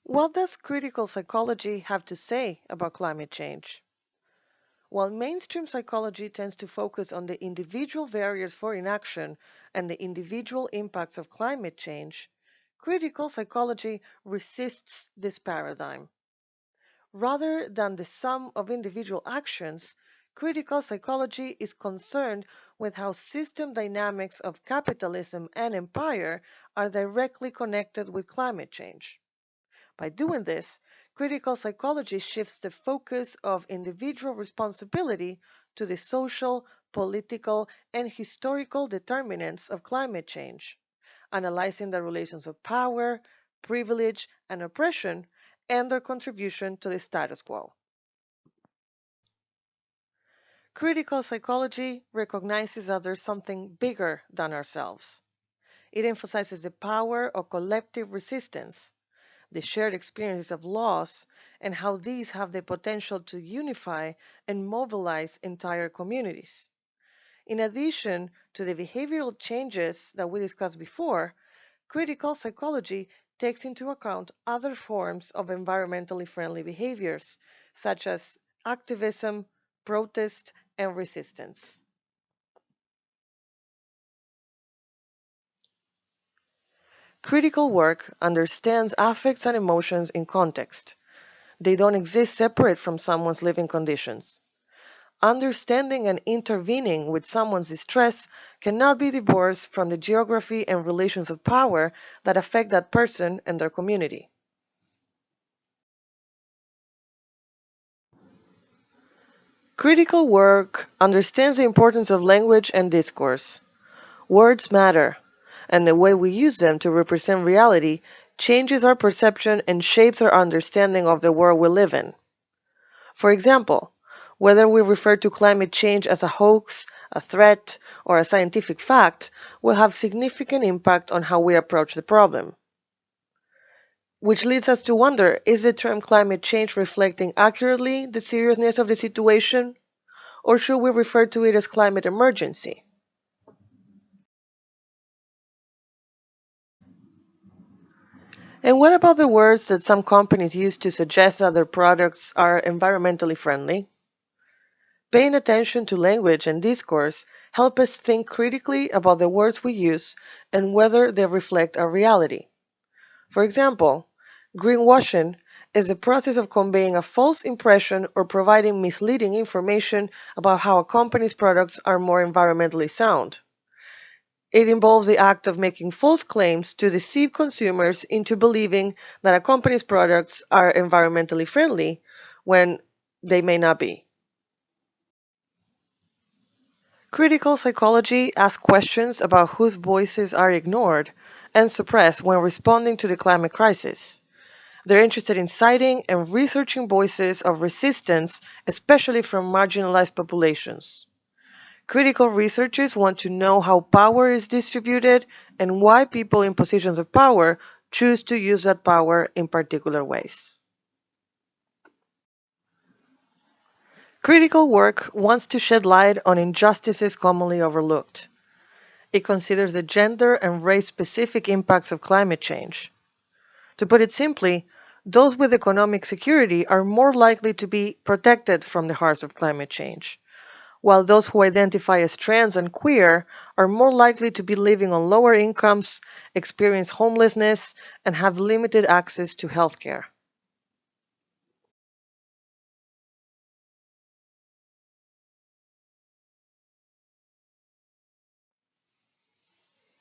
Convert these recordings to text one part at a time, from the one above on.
What does critical psychology have to say about climate change? While mainstream psychology tends to focus on the individual barriers for inaction and the individual impacts of climate change, critical psychology resists this paradigm. Rather than the sum of individual actions, critical psychology is concerned with how system dynamics of capitalism and empire are directly connected with climate change. By doing this, critical psychology shifts the focus of individual responsibility to the social, political, and historical determinants of climate change, analyzing the relations of power, privilege, and oppression, and their contribution to the status quo. Critical psychology recognizes that there's something bigger than ourselves. It emphasizes the power of collective resistance, the shared experiences of loss, and how these have the potential to unify and mobilize entire communities. In addition to the behavioral changes that we discussed before, critical psychology takes into account other forms of environmentally friendly behaviors, such as activism, protest, and resistance. Critical work understands affects and emotions in context. They don't exist separate from someone's living conditions. Understanding and intervening with someone's distress cannot be divorced from the geography and relations of power that affect that person and their community. Critical work understands the importance of language and discourse. Words matter, and the way we use them to represent reality changes our perception and shapes our understanding of the world we live in. For example, whether we refer to climate change as a hoax, a threat, or a scientific fact will have significant impact on how we approach the problem. Which leads us to wonder, is the term climate change reflecting accurately the seriousness of the situation? Or should we refer to it as climate emergency? And what about the words that some companies use to suggest that their products are environmentally friendly? Paying attention to language and discourse help us think critically about the words we use and whether they reflect our reality. For example, greenwashing is the process of conveying a false impression or providing misleading information about how a company's products are more environmentally sound. It involves the act of making false claims to deceive consumers into believing that a company's products are environmentally friendly when they may not be. Critical psychology asks questions about whose voices are ignored and suppressed when responding to the climate crisis. They're interested in citing and researching voices of resistance, especially from marginalized populations. Critical researchers want to know how power is distributed and why people in positions of power choose to use that power in particular ways. Critical work wants to shed light on injustices commonly overlooked. It considers the gender and race specific impacts of climate change. To put it simply, those with economic security are more likely to be protected from the harms of climate change, while those who identify as trans and queer are more likely to be living on lower incomes, experience homelessness, and have limited access to healthcare.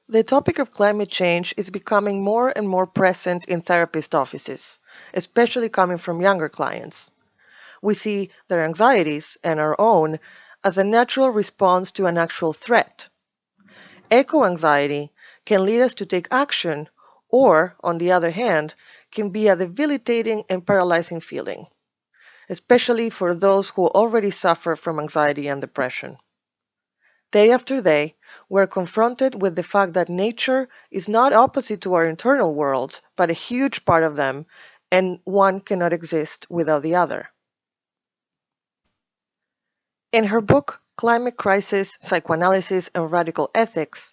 The topic of climate change is becoming more and more present in therapist offices, especially coming from younger clients. We see their anxieties and our own as a natural response to an actual threat. Eco anxiety can lead us to take action, or, on the other hand, can be a debilitating and paralyzing feeling, especially for those who already suffer from anxiety and depression. Day after day, we're confronted with the fact that nature is not opposite to our internal worlds, but a huge part of them, and one cannot exist without the other. In her book, Climate Crisis, Psychoanalysis, and Radical Ethics,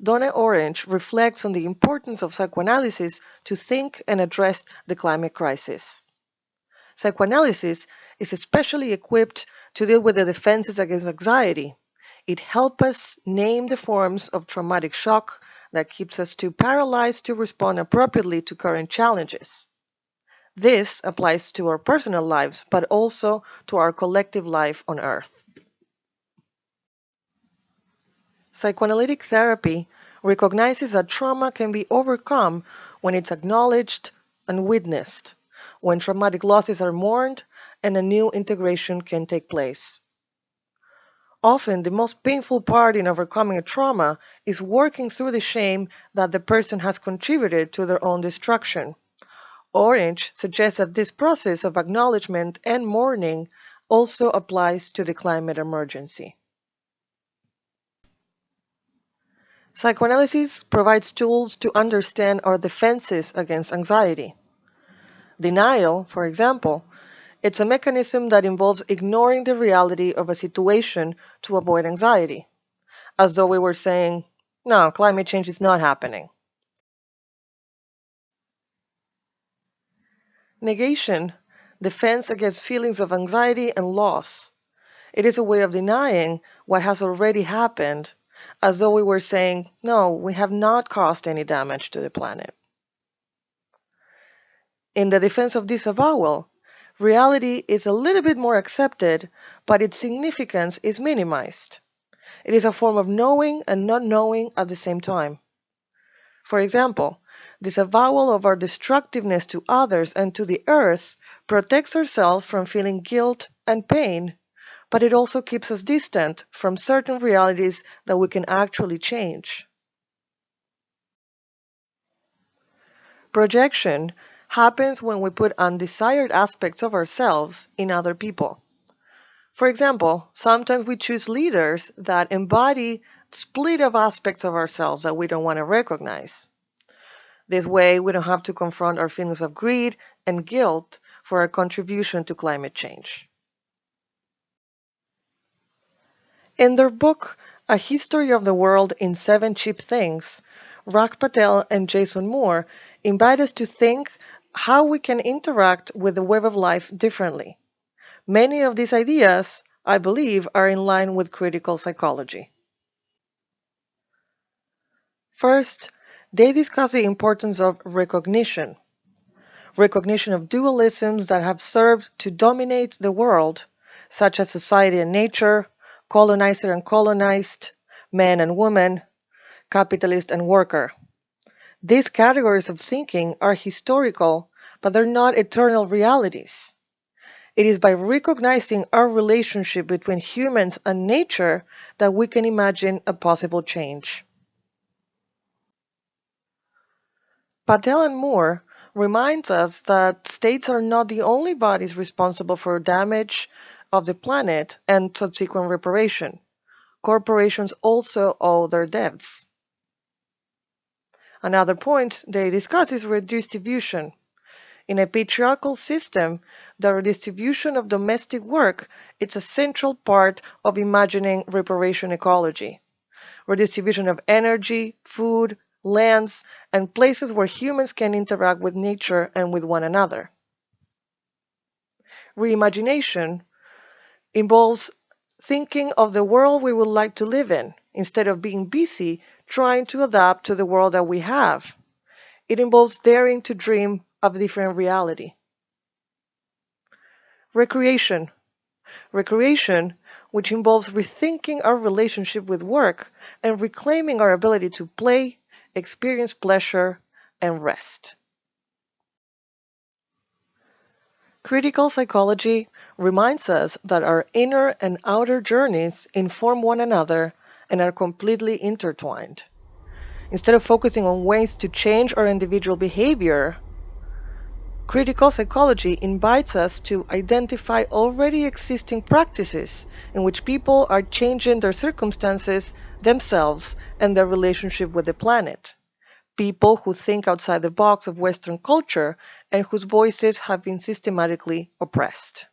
Donna Orange reflects on the importance of psychoanalysis to think and address the climate crisis. Psychoanalysis is especially equipped to deal with the defenses against anxiety. It helps us name the forms of traumatic shock that keeps us too paralyzed to respond appropriately to current challenges. This applies to our personal lives, but also to our collective life on Earth. Psychoanalytic therapy recognizes that trauma can be overcome when it's acknowledged and witnessed, when traumatic losses are mourned, and a new integration can take place. Often, the most painful part in overcoming a trauma is working through the shame that the person has contributed to their own destruction. Orange suggests that this process of acknowledgement and mourning also applies to the climate emergency. Psychoanalysis provides tools to understand our defenses against anxiety. Denial, for example, it's a mechanism that involves ignoring the reality of a situation to avoid anxiety, as though we were saying, no, climate change is not happening. Negation, defense against feelings of anxiety and loss. It is a way of denying what has already happened, as though we were saying, no, we have not caused any damage to the planet. In the defense of disavowal, reality is a little bit more accepted, but its significance is minimized. It is a form of knowing and not knowing at the same time. For example, disavowal of our destructiveness to others and to the earth protects ourselves from feeling guilt and pain, but it also keeps us distant from certain realities that we can actually change. Projection happens when we put undesired aspects of ourselves in other people. For example, sometimes we choose leaders that embody split of aspects of ourselves that we don't want to recognize. This way, we don't have to confront our feelings of greed and guilt for our contribution to climate change. In their book, A History of the World in 7 Cheap Things, Rak Patel and Jason Moore invite us to think how we can interact with the web of life differently. Many of these ideas, I believe, are in line with critical psychology. First, they discuss the importance of recognition of dualisms that have served to dominate the world, such as society and nature, colonizer and colonized, man and woman, capitalist and worker. These categories of thinking are historical, but they're not eternal realities. It is by recognizing our relationship between humans and nature that we can imagine a possible change. Patel and Moore reminds us that states are not the only bodies responsible for damage of the planet and subsequent reparation. Corporations also owe their debts. Another point they discuss is redistribution. In a patriarchal system, the redistribution of domestic work is a central part of imagining reparation ecology. Redistribution of energy, food, lands, and places where humans can interact with nature and with one another. Reimagination involves thinking of the world we would like to live in, instead of being busy trying to adapt to the world that we have. It involves daring to dream of a different reality. Recreation, which involves rethinking our relationship with work and reclaiming our ability to play, experience pleasure, and rest. Critical psychology reminds us that our inner and outer journeys inform one another and are completely intertwined. Instead of focusing on ways to change our individual behavior, critical psychology invites us to identify already existing practices in which people are changing their circumstances, themselves, and their relationship with the planet. People who think outside the box of Western culture and whose voices have been systematically oppressed.